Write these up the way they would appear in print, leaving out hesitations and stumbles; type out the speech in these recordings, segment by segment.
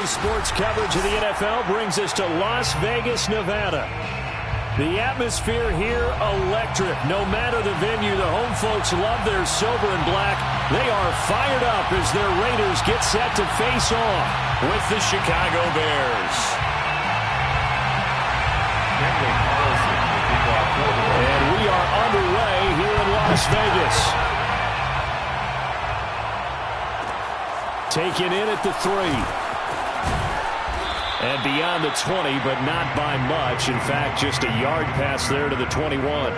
Daily sports coverage of the NFL brings us to Las Vegas, Nevada. The atmosphere here, electric. No matter the venue, the home folks love their silver and black. They are fired up as their Raiders get set to face off with the Chicago Bears. And we are underway here in Las Vegas. Taken in at the 3. And beyond the 20, but not by much. In fact, just a yard pass there to the 21.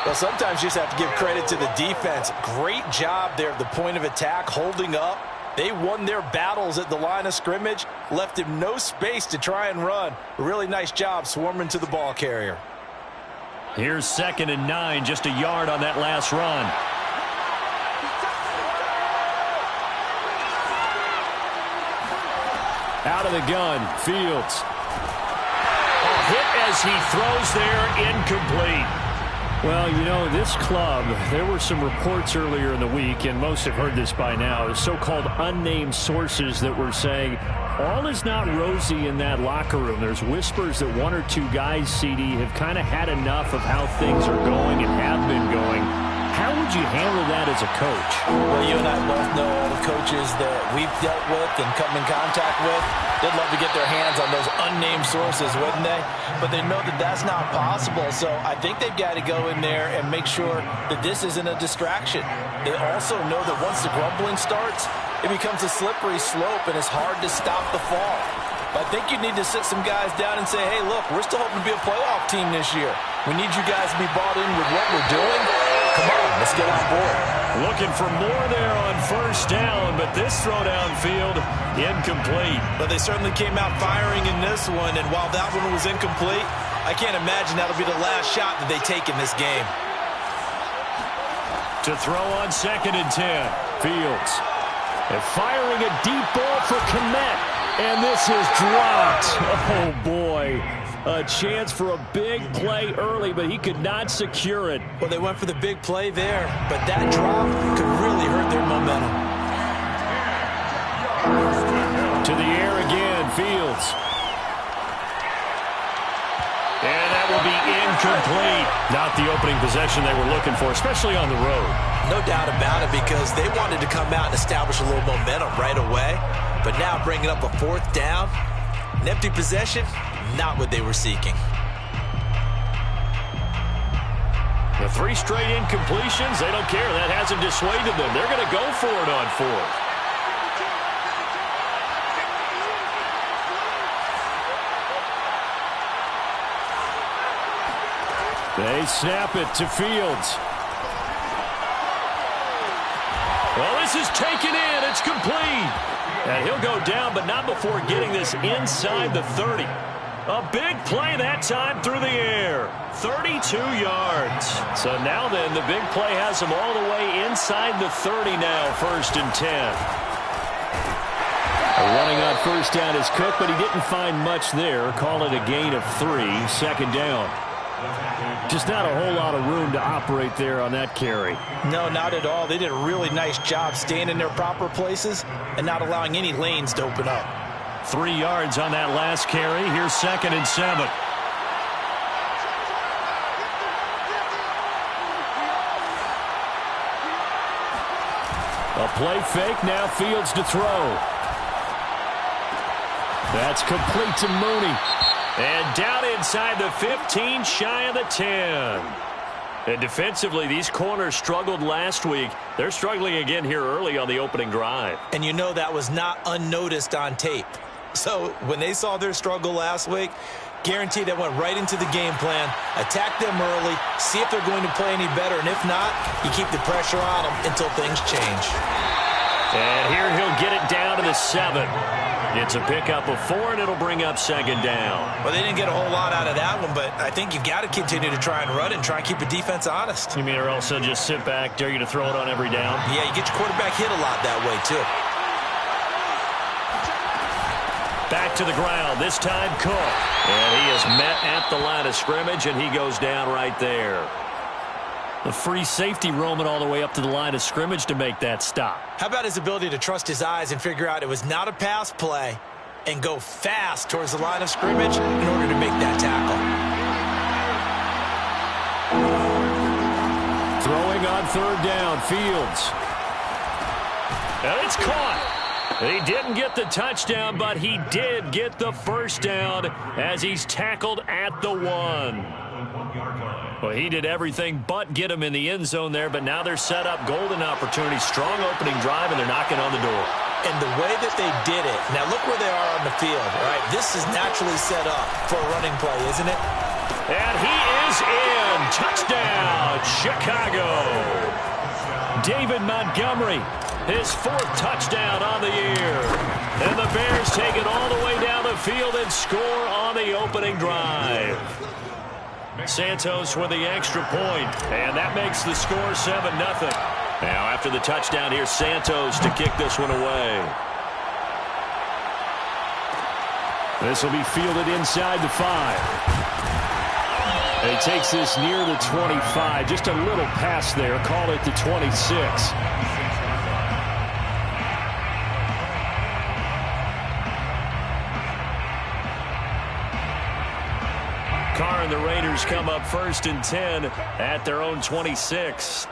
Well, sometimes you just have to give credit to the defense. Great job there at the point of attack, holding up. They won their battles at the line of scrimmage, left him no space to try and run. A really nice job swarming to the ball carrier. Here's 2nd and 9, just a yard on that last run. Out of the gun, Fields. Hit as he throws there, incomplete. Well, you know, this club, there were some reports earlier in the week, and most have heard this by now, so-called unnamed sources that were saying all is not rosy in that locker room. There's whispers that 1 or 2 guys, CD, have kind of had enough of how things are going and have been going. How would you handle that as a coach? Well, you and I both know all the coaches that we've dealt with and come in contact with. They'd love to get their hands on those unnamed sources, wouldn't they? But they know that that's not possible. So I think they've got to go in there and make sure that this isn't a distraction. They also know that once the grumbling starts, it becomes a slippery slope and it's hard to stop the fall. But I think you need to sit some guys down and say, hey, look, we're still hoping to be a playoff team this year. We need you guys to be bought in with what we're doing. Come on, let's get on board. Looking for more there on 1st down, but this throw downfield, incomplete. But they certainly came out firing in this one, and while that one was incomplete, I can't imagine that'll be the last shot that they take in this game. To throw on 2nd and 10, Fields. And firing a deep ball for Kmet, and this is dropped. Oh, boy. A chance for a big play early, but he could not secure it. Well, they went for the big play there, but that drop could really hurt their momentum. To the air again, Fields. And that will be incomplete. Not the opening possession they were looking for, especially on the road. No doubt about it, because they wanted to come out and establish a little momentum right away. But now bringing up a 4th down, an empty possession, not what they were seeking. The 3 straight incompletions, they don't care. That hasn't dissuaded them. They're going to go for it on 4th. They snap it to Fields. Well, this is taken in. It's complete. And he'll go down, but not before getting this inside the 30. A big play that time through the air. 32 yards. So now then, the big play has him all the way inside the 30 now, 1st and 10. Running on 1st down is Cook, but he didn't find much there. Call it a gain of 3, 2nd down. Just not a whole lot of room to operate there on that carry. No, not at all. They did a really nice job staying in their proper places and not allowing any lanes to open up. 3 yards on that last carry. Here's 2nd and 7. A play fake, now Fields to throw. That's complete to Mooney. And down inside the 15, shy of the 10. And defensively, these corners struggled last week. They're struggling again here early on the opening drive. And you know that was not unnoticed on tape. So when they saw their struggle last week, guaranteed that went right into the game plan. Attack them early, see if they're going to play any better. And if not, you keep the pressure on them until things change. And here he'll get it down to the 7. It's a pickup of 4, and it'll bring up second down. Well, they didn't get a whole lot out of that one, but I think you've got to continue to try and run and try and keep the defense honest. You mean or else they'll just sit back, dare you to throw it on every down? Yeah, you get your quarterback hit a lot that way, too. Back to the ground, this time Cook. And he is met at the line of scrimmage, and he goes down right there. The free safety roaming all the way up to the line of scrimmage to make that stop. How about his ability to trust his eyes and figure out it was not a pass play and go fast towards the line of scrimmage in order to make that tackle. Throwing on third down, Fields. And it's caught. He didn't get the touchdown, but he did get the first down as he's tackled at the 1. Well, he did everything but get him in the end zone there, but now they're set up. Golden opportunity, strong opening drive, and they're knocking on the door. And the way that they did it, now look where they are on the field, right? This is naturally set up for a running play, isn't it? And he is in. Touchdown, Chicago. David Montgomery, his 4th touchdown on the year. And the Bears take it all the way down the field and score on the opening drive. Santos with the extra point, and that makes the score 7-0. Now after the touchdown, here's Santos to kick this one away. This will be fielded inside the 5. And he takes this near the 25, just a little pass there, call it the 26. Carr and the Raiders come up 1st and 10 at their own 26.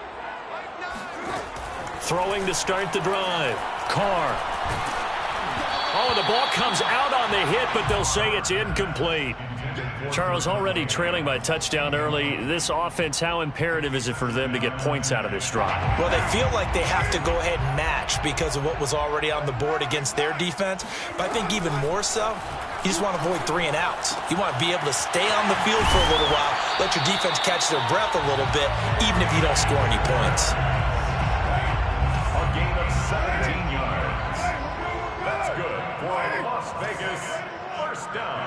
Throwing to start the drive. Carr. Oh, the ball comes out on the hit, but they'll say it's incomplete. Charles, already trailing by touchdown early. This offense, how imperative is it for them to get points out of this drive? Well, they feel like they have to go ahead and match because of what was already on the board against their defense. But I think even more so, you just want to avoid 3 and outs. You want to be able to stay on the field for a little while, let your defense catch their breath a little bit, even if you don't score any points. A gain of 17 yards. That's good for Las Vegas. First down.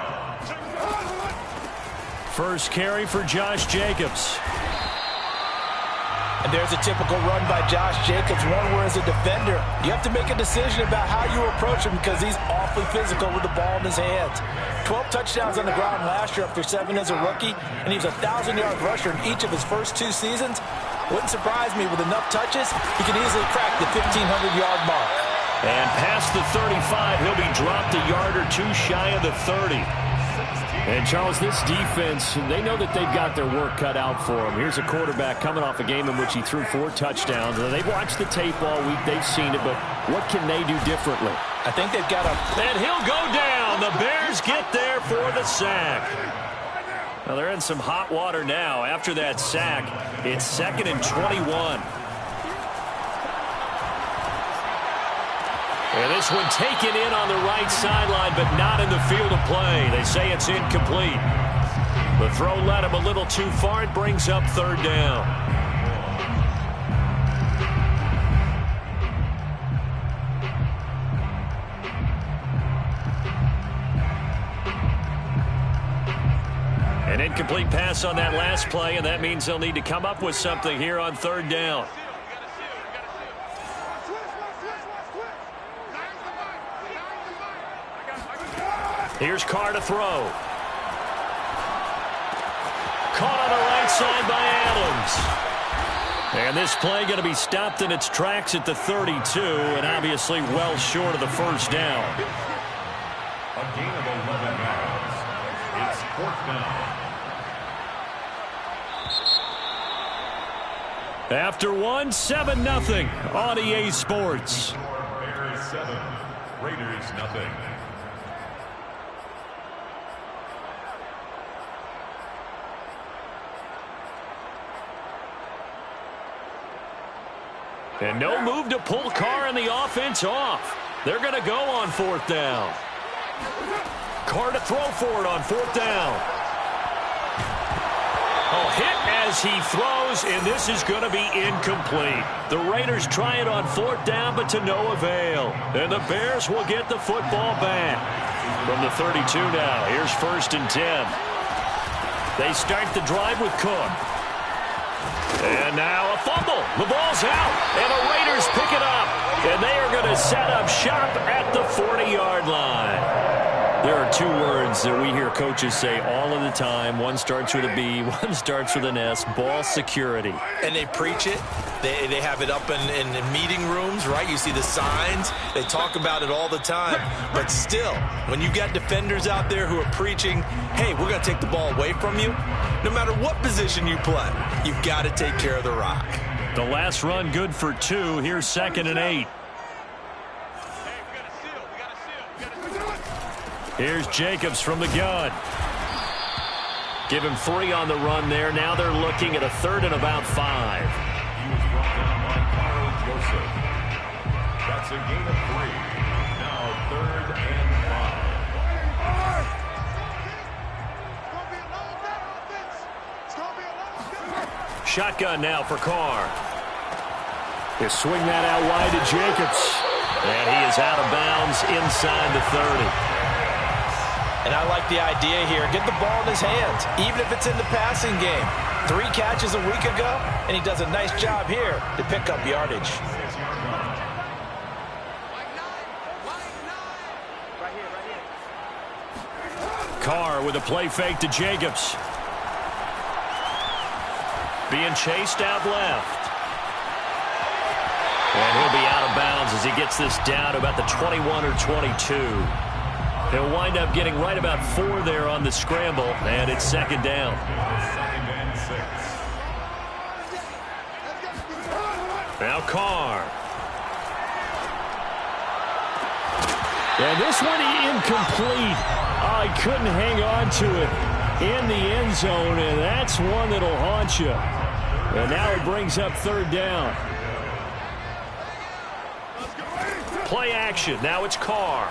First carry for Josh Jacobs. And there's a typical run by Josh Jacobs, one where as a defender, you have to make a decision about how you approach him because he's awfully physical with the ball in his hands. 12 touchdowns on the ground last year after 7 as a rookie, and he was a 1,000-yard rusher in each of his first 2 seasons. Wouldn't surprise me with enough touches, he can easily crack the 1,500-yard mark. And past the 35, he'll be dropped a yard or 2 shy of the 30. And, Charles, this defense, they know that they've got their work cut out for them. Here's a quarterback coming off a game in which he threw 4 touchdowns. They've watched the tape all week. They've seen it, but what can they do differently? I think they've got a... And he'll go down. The Bears get there for the sack. Well, they're in some hot water now. After that sack, it's 2nd and 21. And this one taken in on the right sideline, but not in the field of play. They say it's incomplete. The throw led him a little too far. It brings up 3rd down. An incomplete pass on that last play, and that means they'll need to come up with something here on 3rd down. Here's Carr to throw. Caught on the right side by Adams. And this play going to be stopped in its tracks at the 32, and obviously well short of the first down. A gain of 11 yards. It's 4th down. After 1, 7-0 on EA Sports. Bears 7, Raiders nothing. And no move to pull Carr and the offense off. They're going to go on 4th down. Carr to throw for it on 4th down. Oh, hit as as he throws, and this is going to be incomplete. The Raiders try it on 4th down, but to no avail. And the Bears will get the football back. From the 32 now, here's 1st and 10. They start the drive with Cook. And now a fumble. The ball's out, and the Raiders pick it up. And they are going to set up shop at the 40-yard line. There are 2 words that we hear coaches say all of the time. One starts with a B, one starts with an S, ball security. And they preach it. They have it up in meeting rooms, right? You see the signs. They talk about it all the time. But still, when you got defenders out there who are preaching, hey, we're going to take the ball away from you, no matter what position you play, you've got to take care of the rock. The last run good for 2. Here's 2nd and 8. Here's Jacobs from the gun. Give him 3 on the run there. Now they're looking at a 3rd and about 5. He was brought down by Carl Joseph. That's a gain of 3. Now 3rd and 5. Shotgun now for Carr. They swing that out wide to Jacobs. And he is out of bounds inside the 30. And I like the idea here. Get the ball in his hands, even if it's in the passing game. 3 catches a week ago, and he does a nice job here to pick up yardage. Carr with a play fake to Jacobs. Being chased out left. And he'll be out of bounds as he gets this down to about the 21 or 22. He'll wind up getting right about 4 there on the scramble, and it's 2nd down. 2nd and 6. Now Carr. And this one incomplete. Oh, he couldn't hang on to it in the end zone, and that's one that'll haunt you. And now it brings up 3rd down. Play action. Now it's Carr.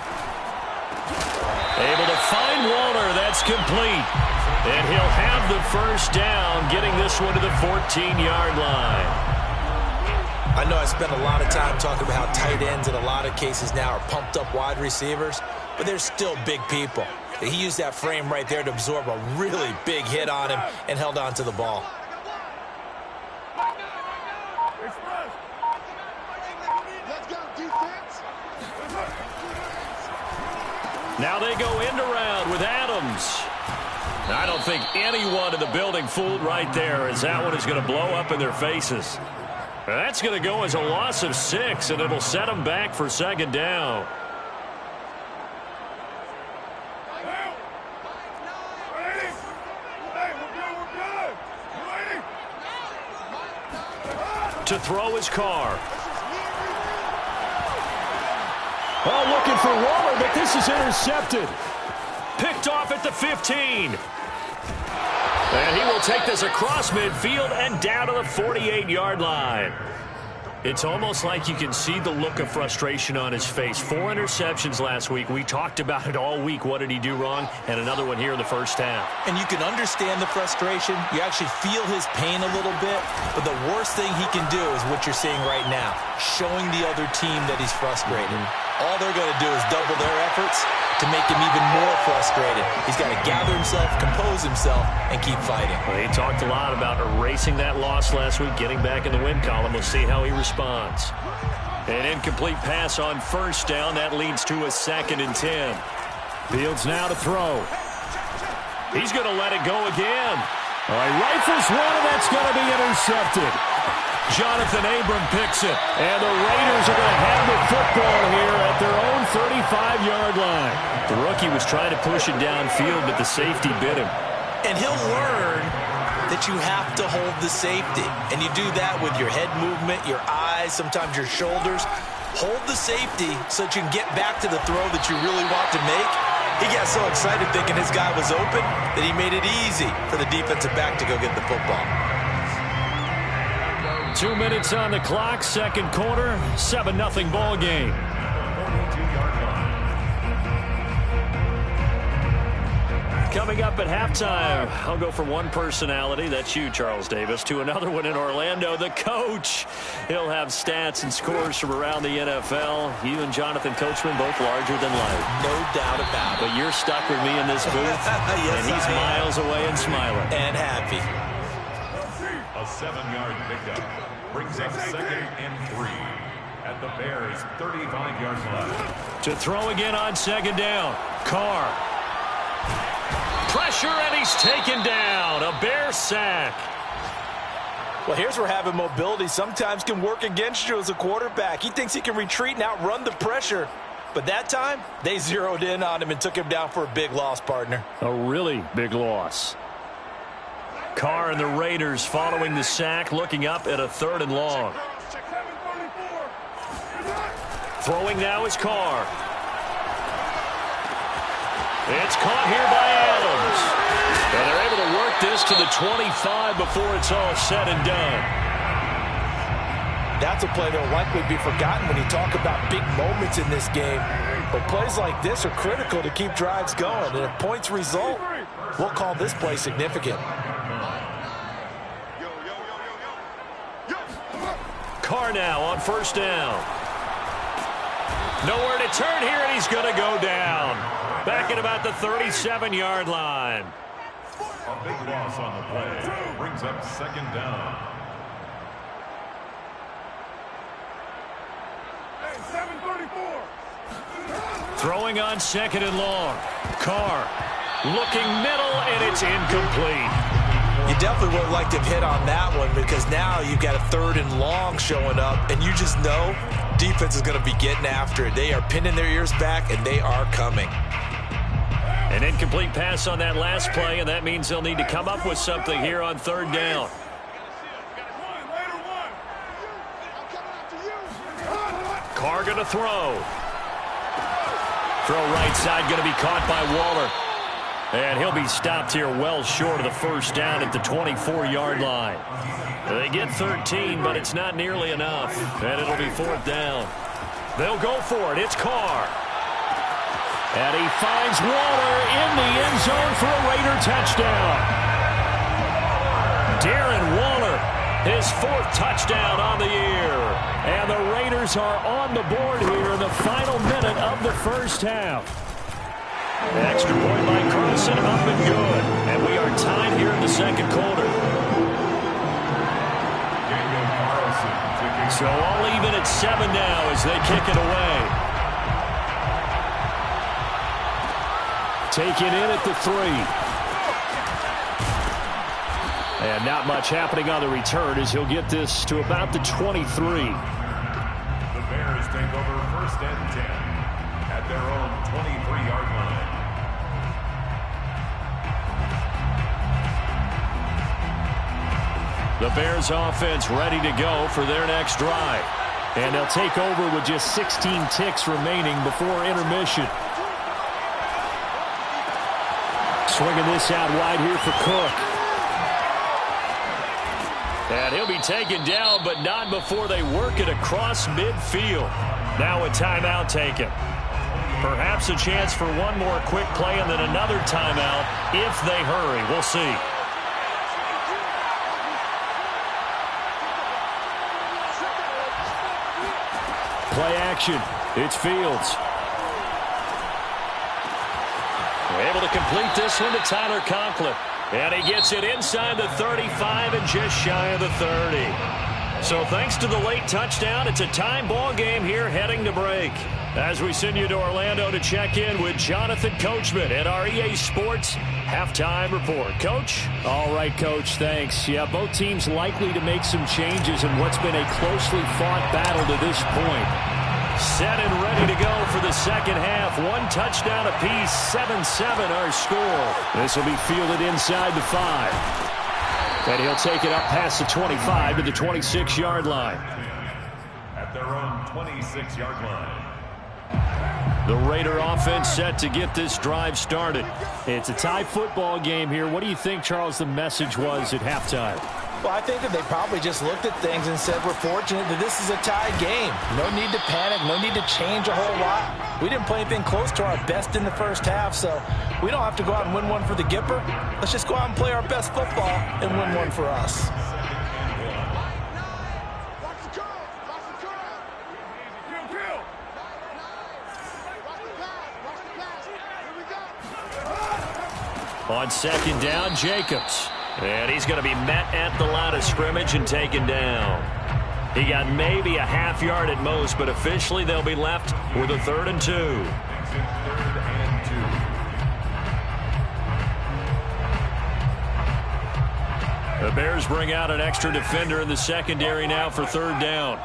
Able to find Waller. That's complete. And he'll have the 1st down, getting this one to the 14-yard line. I know I spent a lot of time talking about how tight ends in a lot of cases now are pumped up wide receivers, but they're still big people. He used that frame right there to absorb a really big hit on him and held on to the ball. Now they go end around with Adams. I don't think anyone in the building fooled right there, as that one is going to blow up in their faces. That's going to go as a loss of 6, and it'll set them back for 2nd down. To throw his Carr. Oh, looking for Waller, but this is intercepted. Picked off at the 15. And he will take this across midfield and down to the 48-yard line. It's almost like you can see the look of frustration on his face. 4 interceptions last week. We talked about it all week. What did he do wrong? And another one here in the 1st half. And you can understand the frustration. You actually feel his pain a little bit. But the worst thing he can do is what you're seeing right now, showing the other team that he's frustrated. All they're going to do is double their efforts to make him even more frustrated. He's got to gather himself, compose himself, and keep fighting. Well, he talked a lot about erasing that loss last week, getting back in the win column. We'll see how he responds. An incomplete pass on 1st down. That leads to a 2nd and 10. Fields now to throw. He's going to let it go again. All right, rifles one, and that's going to be intercepted. Jonathan Abram picks it, and the Raiders are going to have the football here at their own 35-yard line. The rookie was trying to push it downfield, but the safety bit him. And he'll learn that you have to hold the safety. And you do that with your head movement, your eyes, sometimes your shoulders. Hold the safety so that you can get back to the throw that you really want to make. He got so excited thinking his guy was open that he made it easy for the defensive back to go get the football. 2 minutes on the clock, 2nd quarter, 7-0 ball game. Coming up at halftime, I'll go from one personality, that's you, Charles Davis, to another one in Orlando, the coach. He'll have stats and scores from around the NFL. You and Jonathan Coachman both larger than life. No doubt about it. But you're stuck with me in this booth, yes, and he's miles away and smiling. And happy. A 7-yard pickup brings up 2nd and 3 at the Bears' 35-yard line. To throw again on 2nd down. Carr. Pressure, and he's taken down. A Bear sack. Well, here's where having mobility sometimes can work against you as a quarterback. He thinks he can retreat and outrun the pressure. But that time, they zeroed in on him and took him down for a big loss, partner. A really big loss. Carr and the Raiders following the sack, looking up at a 3rd and long. Throwing now is Carr. It's caught here by Adams. And they're able to work this to the 25 before it's all said and done. That's a play that will likely be forgotten when you talk about big moments in this game. But plays like this are critical to keep drives going. And if points result, we'll call this play significant. Carr now on 1st down. Nowhere to turn here, and he's going to go down. Back at about the 37-yard line. A big loss on the play brings up 2nd down. Throwing on 2nd and long. Carr looking middle, and it's incomplete. You definitely would have liked to have hit on that one because now you've got a 3rd and long showing up, and you just know defense is going to be getting after it. They are pinning their ears back, and they are coming. An incomplete pass on that last play, and that means they'll need to come up with something here on 3rd down. Carr going to throw. Throw right side going to be caught by Waller. And he'll be stopped here well short of the 1st down at the 24-yard line. They get 13, but it's not nearly enough. And it'll be 4th down. They'll go for it. It's Carr. And he finds Waller in the end zone for a Raider touchdown. Darren Waller, his 4th touchdown on the year. And the Raiders are on the board here in the final minute of the 1st half. An extra point by Carlson, up and good. And we are tied here in the 2nd quarter. So all even at 7 now as they kick it away. Taken in at the 3. And not much happening on the return as he'll get this to about the 23. The Bears take over 1st and 10 at their own 23-yard line. The Bears offense ready to go for their next drive. And they'll take over with just 16 ticks remaining before intermission. Swinging this out wide here for Cook. And he'll be taken down, but not before they work it across midfield. Now a timeout taken. Perhaps a chance for one more quick play and then another timeout if they hurry. We'll see. Play action. It's Fields. Able to complete this one to Tyler Conklin. And he gets it inside the 35 and just shy of the 30. So thanks to the late touchdown, it's a time ball game here heading to break. As we send you to Orlando to check in with Jonathan Coachman at our EA Sports Halftime Report. Coach? All right, Coach, thanks. Yeah, both teams likely to make some changes in what's been a closely fought battle to this point. Set and ready to go for the 2nd half. 1 touchdown apiece, 7-7 our score. This will be fielded inside the 5. And he'll take it up past the 25 to the 26-yard line. At their own 26-yard line. The Raider offense set to get this drive started. It's a tie football game here. What do you think, Charles, the message was at halftime? Well, I think that they probably just looked at things and said, we're fortunate that this is a tie game. No need to panic, no need to change a whole lot. We didn't play anything close to our best in the first half, so we don't have to go out and win one for the Gipper. Let's just go out and play our best football and win one for us. On second down, Jacobs. And he's going to be met at the line of scrimmage and taken down. He got maybe a half yard at most, but officially they'll be left with a 3rd and 2. The Bears bring out an extra defender in the secondary now for 3rd down.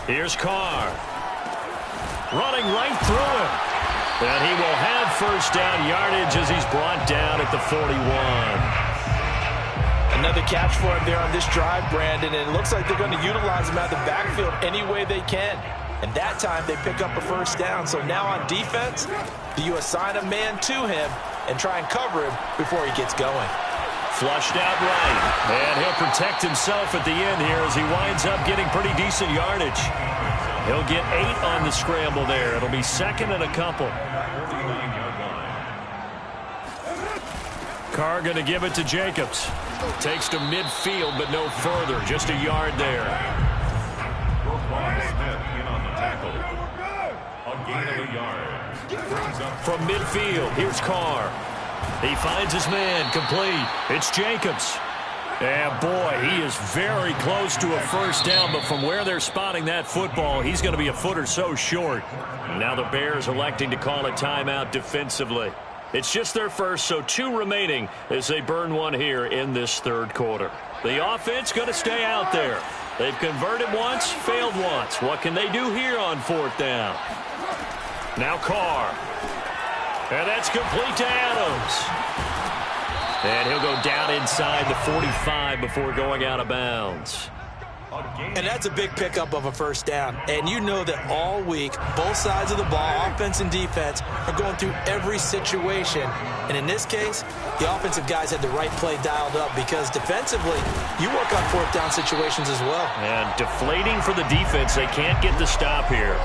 Here's Carr. Running right through him. And he will have 1st down yardage as he's brought down at the 41. Another catch for him there on this drive, Brandon, and it looks like they're going to utilize him out of the backfield any way they can. And that time they pick up a 1st down. So now on defense, do you assign a man to him and try and cover him before he gets going? Flushed out right. And he'll protect himself at the end here as he winds up getting pretty decent yardage. He'll get 8 on the scramble there. It'll be 2nd and a couple. Carr going to give it to Jacobs. Takes to midfield, but no further. Just a yard there. Smith in on the tackle. A gain of a yard. From midfield, here's Carr. He finds his man, complete. It's Jacobs. And boy, he is very close to a 1st down, but from where they're spotting that football, he's going to be a foot or so short. Now the Bears electing to call a timeout defensively. It's just their first, so 2 remaining as they burn one here in this 3rd quarter. The offense going to stay out there. They've converted once, failed once. What can they do here on 4th down? Now Carr. And that's complete to Adams. And he'll go down inside the 45 before going out of bounds. And that's a big pickup of a 1st down. And you know that all week, both sides of the ball, offense and defense, are going through every situation. And in this case, the offensive guys had the right play dialed up because defensively, you work on 4th down situations as well. And deflating for the defense. They can't get the stop here.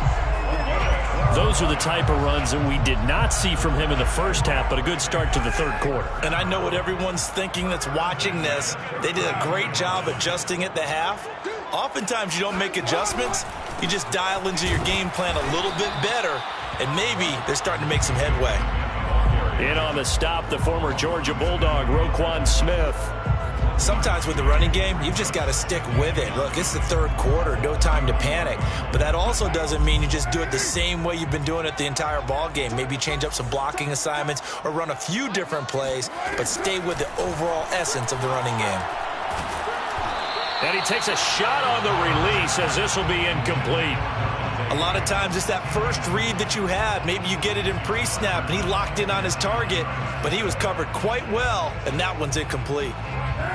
Those are the type of runs that we did not see from him in the first half, but a good start to the 3rd quarter. And I know what everyone's thinking that's watching this. They did a great job adjusting at the half. Oftentimes you don't make adjustments. You just dial into your game plan a little bit better, and maybe they're starting to make some headway. In on the stop, the former Georgia Bulldog, Roquan Smith. Sometimes with the running game, you've just got to stick with it. Look, it's the 3rd quarter, no time to panic. But that also doesn't mean you just do it the same way you've been doing it the entire ball game. Maybe change up some blocking assignments or run a few different plays, but stay with the overall essence of the running game. And he takes a shot on the release as this will be incomplete. A lot of times it's that first read that you have. Maybe you get it in pre-snap, and he locked in on his target, but he was covered quite well, and that one's incomplete.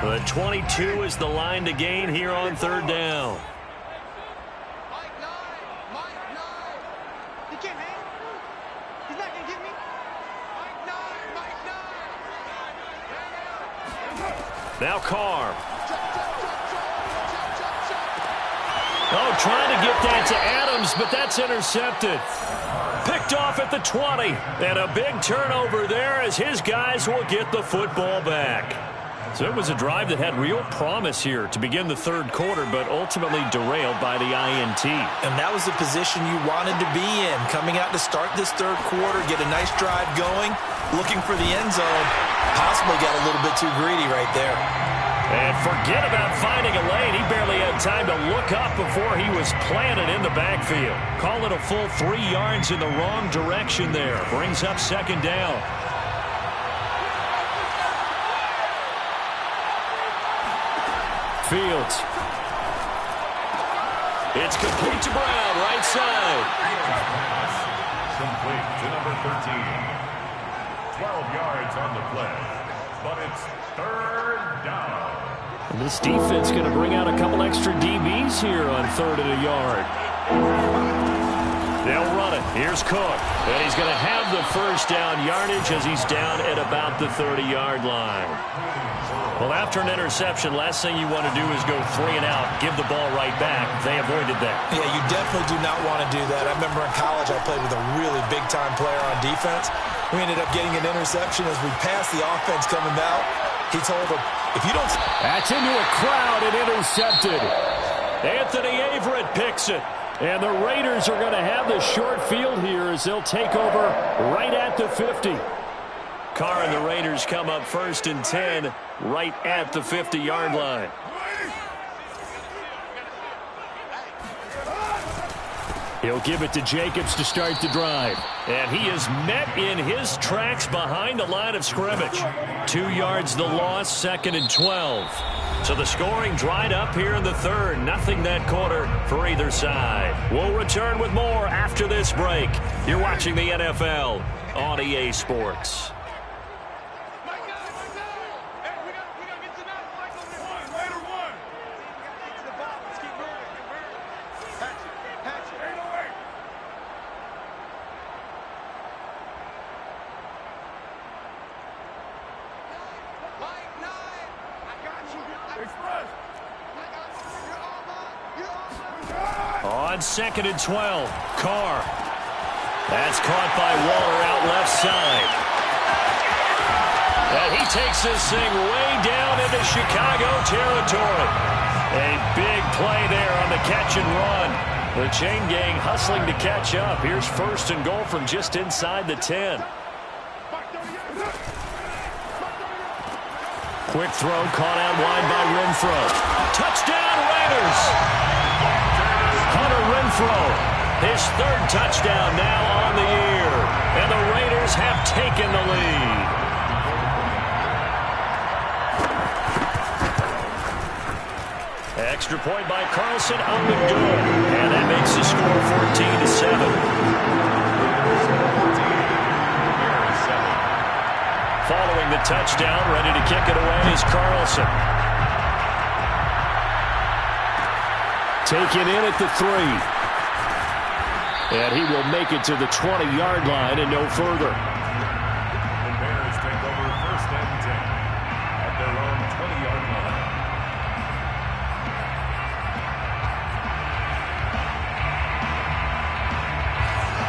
The 22 is the line to gain here on 3rd down. Now Carr. Oh, trying to get that to Adams, but that's intercepted. Picked off at the 20. And a big turnover there as his guys will get the football back. So it was a drive that had real promise here to begin the 3rd quarter, but ultimately derailed by the INT. And that was the position you wanted to be in, coming out to start this 3rd quarter, get a nice drive going, looking for the end zone. Possibly got a little bit too greedy right there. And forget about finding a lane. He barely had time to look up before he was planted in the backfield. Call it a full 3 yards in the wrong direction there. Brings up 2nd down. Fields. It's complete to Brown, right side. Complete to number 13. 12 yards on the play, but it's 3rd down. And this defense going to bring out a couple extra DBs here on 3rd and a yard. They'll run it. Here's Cook. And he's going to have the first down yardage as he's down at about the 30-yard line. Well, after an interception, last thing you want to do is go 3 and out, give the ball right back. They avoided that. Yeah, you definitely do not want to do that. I remember in college I played with a really big-time player on defense. We ended up getting an interception as we passed the offense coming out. He told him, if you don't... That's into a crowd and intercepted. Anthony Averett picks it. And the Raiders are going to have the short field here as they'll take over right at the 50. Carr and the Raiders come up 1st and 10 right at the 50-yard line. He'll give it to Jacobs to start the drive. And he is met in his tracks behind the line of scrimmage. 2 yards the loss, 2nd and 12. So the scoring dried up here in the 3rd. Nothing that quarter for either side. We'll return with more after this break. You're watching the NFL on EA Sports. On 2nd and 12, Carr. That's caught by Waller out left side. And he takes this thing way down into Chicago territory. A big play there on the catch and run. The chain gang hustling to catch up. Here's 1st and goal from just inside the 10. Quick throw caught out wide by Renfro. Touchdown Raiders! Hunter Renfro, his 3rd touchdown now on the year. And the Raiders have taken the lead. Extra point by Carlson up and good. And that makes the score 14-7. Following the touchdown, ready to kick it away is Carlson. Taken in at the 3. And he will make it to the 20-yard line and no further. The Bears take over 1st and 10 at their own 20-yard line.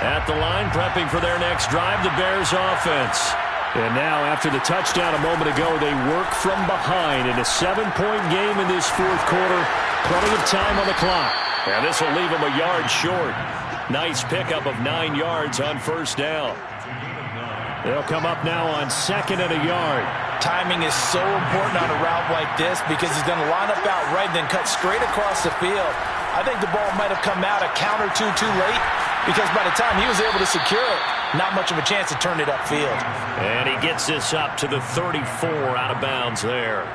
At the line, prepping for their next drive, the Bears offense. And now, after the touchdown a moment ago, they work from behind in a 7-point game in this 4th quarter. Plenty of time on the clock. And this will leave them a yard short. Nice pickup of 9 yards on 1st down. They'll come up now on 2nd and a yard. Timing is so important on a route like this because he's going to line up out right and then cut straight across the field. I think the ball might have come out a count or two too late because by the time he was able to secure it, not much of a chance to turn it upfield. And he gets this up to the 34 out of bounds there.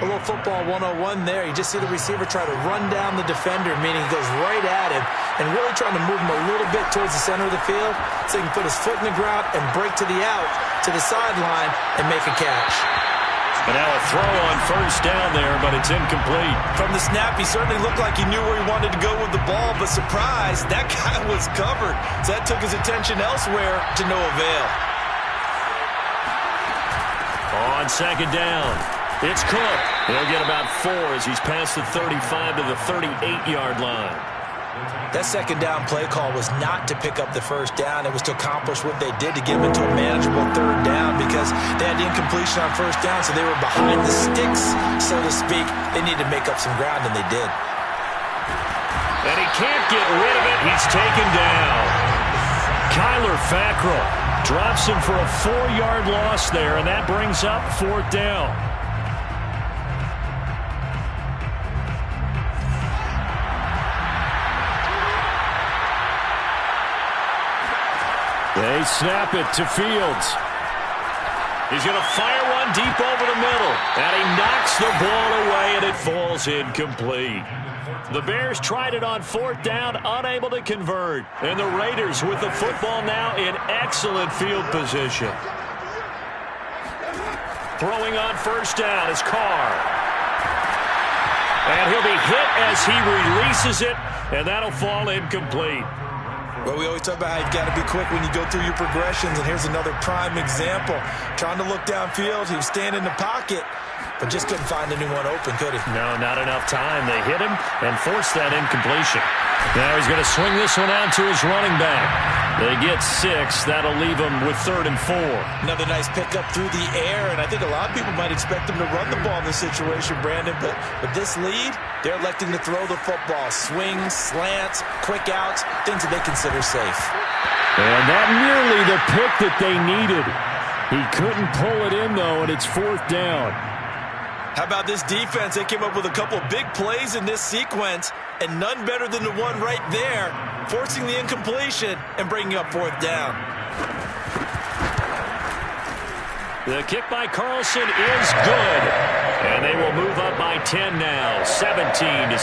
A little football 101 there. You just see the receiver try to run down the defender, meaning he goes right at him and really trying to move him a little bit towards the center of the field so he can put his foot in the ground and break to the out, to the sideline, and make a catch. And now a throw on 1st down there, but it's incomplete. From the snap, he certainly looked like he knew where he wanted to go with the ball, but surprise, that guy was covered. So that took his attention elsewhere to no avail. On 2nd down, it's Cook. He'll get about 4 as he's past the 35 to the 38-yard line. That 2nd down play call was not to pick up the 1st down. It was to accomplish what they did to get him into a manageable 3rd down because they had the incompletion on 1st down, so they were behind the sticks, so to speak. They needed to make up some ground, and they did. And he can't get rid of it. He's taken down. Kyler Fackrell drops him for a 4-yard loss there, and that brings up 4th down. They snap it to Fields. He's going to fire one deep over the middle. And he knocks the ball away, and it falls incomplete. The Bears tried it on 4th down, unable to convert. And the Raiders with the football now in excellent field position. Throwing on 1st down is Carr. And he'll be hit as he releases it, and that'll fall incomplete. Well, we always talk about how you've got to be quick when you go through your progressions, and here's another prime example. Trying to look downfield, he was standing in the pocket, but just couldn't find anyone open, could he? No, not enough time. They hit him and forced that incompletion. Now he's going to swing this one out to his running back. They get 6. That'll leave him with 3rd and 4. Another nice pickup through the air, and I think a lot of people might expect him to run the ball in this situation, Brandon, but with this lead, they're electing to throw the football. Swings, slants, quick outs, things that they consider safe. And that nearly the pick that they needed. He couldn't pull it in, though, and it's 4th down. How about this defense? They came up with a couple big plays in this sequence, and none better than the one right there, forcing the incompletion and bringing up 4th down. The kick by Carlson is good, and they will move up by 10 now, 17-7.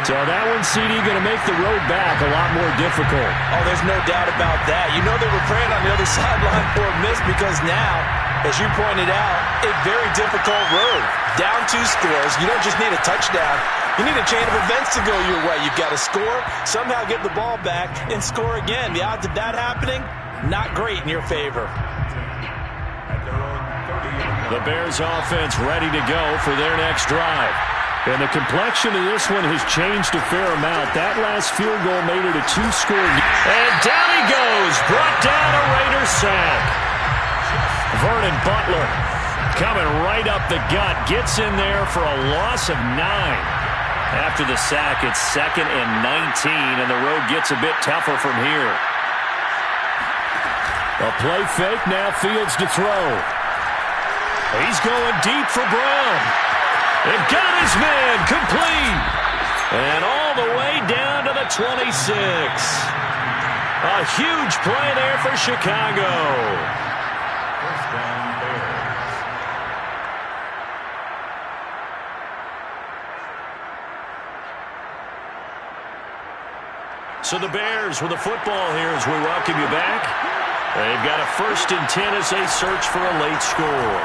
So that one, CD, going to make the road back a lot more difficult. Oh, there's no doubt about that. You know they were praying on the other sideline for a miss because now, as you pointed out, a very difficult road. Down 2 scores. You don't just need a touchdown. You need a chain of events to go your way. You've got to score, somehow get the ball back, and score again. The odds of that happening, not great in your favor. The Bears offense ready to go for their next drive. And the complexion of this one has changed a fair amount. That last field goal made it a 2-score. And down he goes. Brought down a Raider sack. Vernon Butler coming right up the gut. Gets in there for a loss of 9. After the sack, it's 2nd and 19, and the road gets a bit tougher from here. A play fake, now Fields to throw. He's going deep for Brown. And got his man complete. And all the way down to the 26. A huge play there for Chicago. First down, Bears. So the Bears with the football here as we welcome you back. They've got a 1st and 10 as they search for a late score.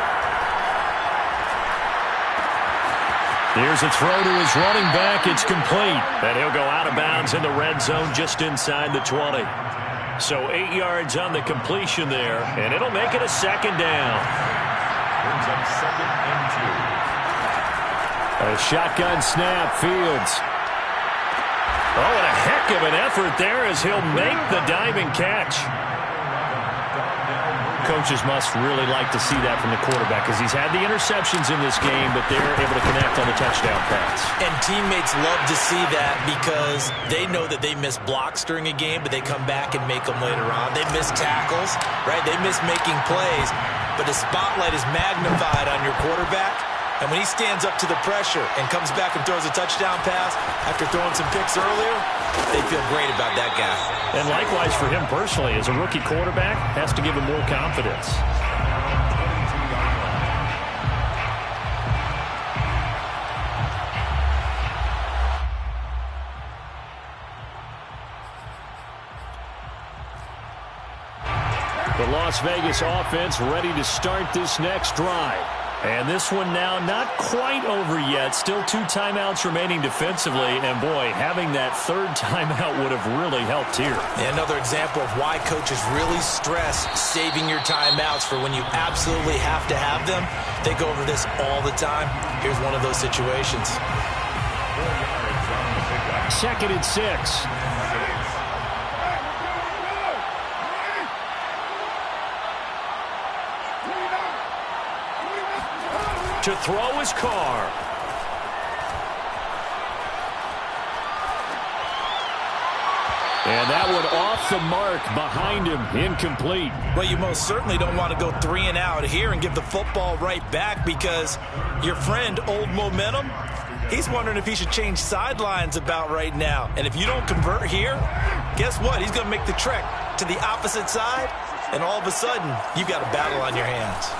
Here's a throw to his running back. It's complete. And he'll go out of bounds in the red zone just inside the 20. So 8 yards on the completion there, and it'll make it a 2nd down. Brings up 2nd and 2. A shotgun snap, Fields. Oh, and a heck of an effort there as he'll make the diving catch. Coaches must really like to see that from the quarterback because he's had the interceptions in this game, but they're able to connect on the touchdown pass. And teammates love to see that because they know that they miss blocks during a game, but they come back and make them later on. They miss tackles, right? They miss making plays, but the spotlight is magnified on your quarterback. And when he stands up to the pressure and comes back and throws a touchdown pass after throwing some picks earlier, they feel great about that guy. And likewise for him personally, as a rookie quarterback, has to give him more confidence. The Las Vegas offense ready to start this next drive. And this one now not quite over yet. Still 2 timeouts remaining defensively. And, boy, having that 3rd timeout would have really helped here. And another example of why coaches really stress saving your timeouts for when you absolutely have to have them. They go over this all the time. Here's one of those situations. 2nd and 6. To throw his Carr. And that one off the mark behind him, incomplete. Well, you most certainly don't want to go 3 and out here and give the football right back because your friend, Old Momentum, he's wondering if he should change sidelines about right now. And if you don't convert here, guess what? He's going to make the trek to the opposite side, and all of a sudden, you've got a battle on your hands.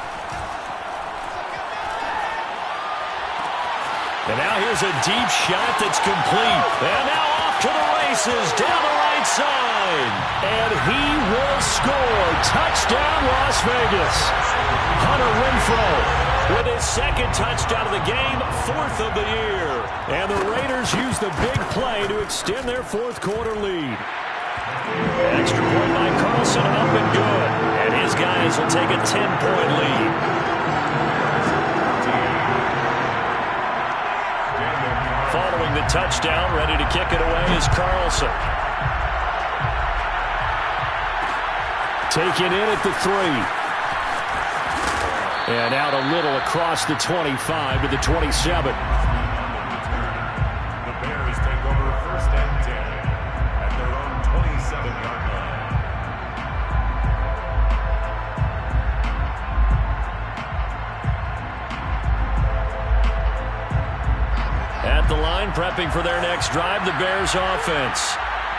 And now here's a deep shot that's complete. And now off to the races down the right side. And he will score. Touchdown, Las Vegas. Hunter Renfrow with his 2nd touchdown of the game, 4th of the year. And the Raiders use the big play to extend their 4th quarter lead. Extra point by Carlson, up and good. And his guys will take a 10-point lead. Following the touchdown, ready to kick it away is Carlson. Taken in at the 3. And out a little across the 25 to the 27. The Bears take over 1st and 10 at their own 27-yard line. At the line, prepping for their next drive, the Bears offense.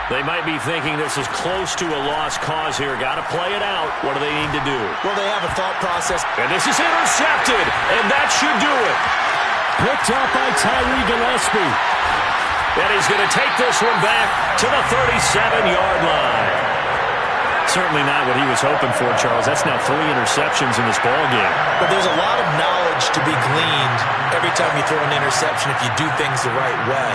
They might be thinking this is close to a lost cause here. Got to play it out. What do they need to do? Well, they have a thought process. And this is intercepted, and that should do it. Picked up by Tyree Gillespie. And he's going to take this one back to the 37-yard line. Certainly not what he was hoping for, Charles. That's now 3 interceptions in this ballgame. But there's a lot of knowledge to be gleaned every time you throw an interception if you do things the right way.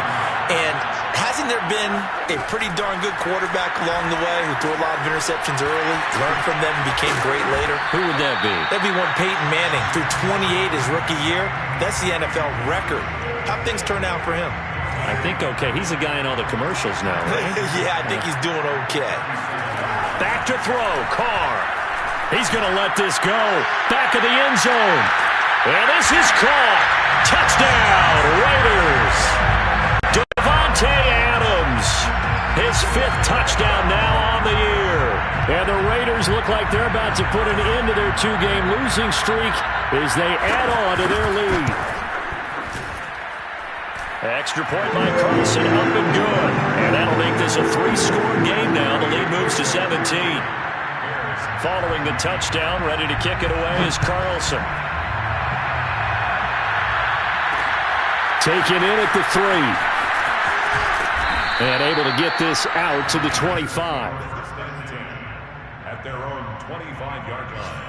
And hasn't there been a pretty darn good quarterback along the way who threw a lot of interceptions early, learned from them, and became great later? Who would that be? That'd be one Peyton Manning. Threw 28 his rookie year. That's the NFL record. How'd things turn out for him? I think okay. He's a guy in all the commercials now, right? Yeah, I think he's doing okay. Back to throw. Carr. He's going to let this go. Back of the end zone. And this is caught. Touchdown, Raiders. Devontae Adams. His 5th touchdown now on the year. And the Raiders look like they're about to put an end to their 2-game losing streak as they add on to their lead. Extra point by Carlson, up and good. And that'll make this a 3-score game now. The lead moves to 17. Following the touchdown, ready to kick it away is Carlson. Taken in at the 3. And able to get this out to the 25. At their own 25-yard line.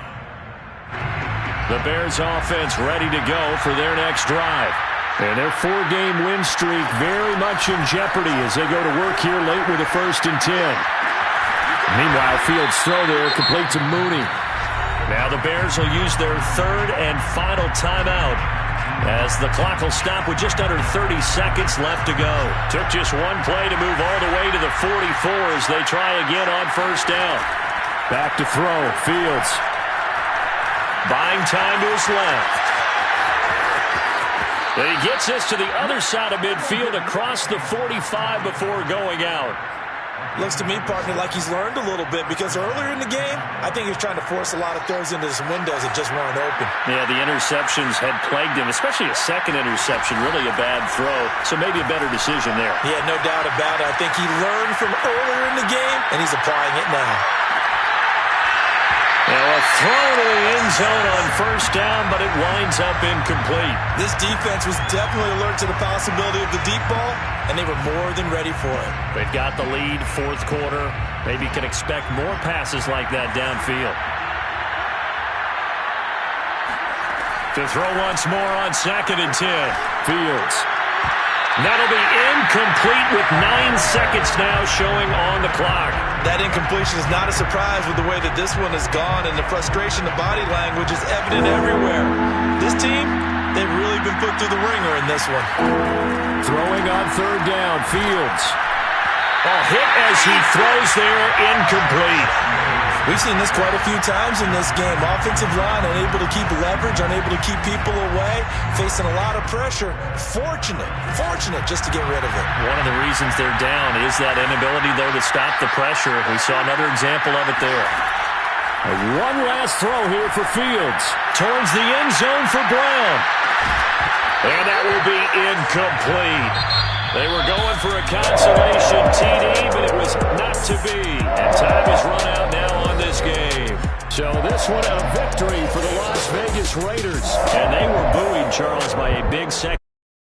The Bears offense ready to go for their next drive. And their 4-game win streak very much in jeopardy as they go to work here late with a 1st and 10. Meanwhile, Fields' throw there complete to Mooney. Now the Bears will use their 3rd and final timeout as the clock will stop with just under 30 seconds left to go. Took just one play to move all the way to the 44 as they try again on 1st down. Back to throw. Fields buying time to his left. And he gets this to the other side of midfield across the 45 before going out. Looks to me, partner, like he's learned a little bit because earlier in the game, I think he was trying to force a lot of throws into some windows that just weren't open. Yeah, the interceptions had plagued him, especially a 2nd interception, really a bad throw. So maybe a better decision there. Yeah, no doubt about it. I think he learned from earlier in the game, and he's applying it now. Now a throw to the end zone on 1st down, but it winds up incomplete. This defense was definitely alert to the possibility of the deep ball, and they were more than ready for it. They've got the lead, 4th quarter. Maybe can expect more passes like that downfield. To throw once more on 2nd and 10. Fields. That'll be incomplete with 9 seconds now showing on the clock. That incompletion is not a surprise with the way that this one has gone, and the frustration, the body language is evident everywhere. This team, they've really been put through the ringer in this one. Throwing on 3rd down, Fields. Hit as he throws there, incomplete. We've seen this quite a few times in this game. Offensive line unable to keep leverage, unable to keep people away, facing a lot of pressure. Fortunate just to get rid of it. One of the reasons they're down is that inability, though, to stop the pressure. We saw another example of it there. One last throw here for Fields. Towards the end zone for Brown. And that will be incomplete. They were going for a consolation TD, but it was not to be. And time is run out now on this game. So this one a victory for the Las Vegas Raiders. And they were buoyed, Charles, by a big second.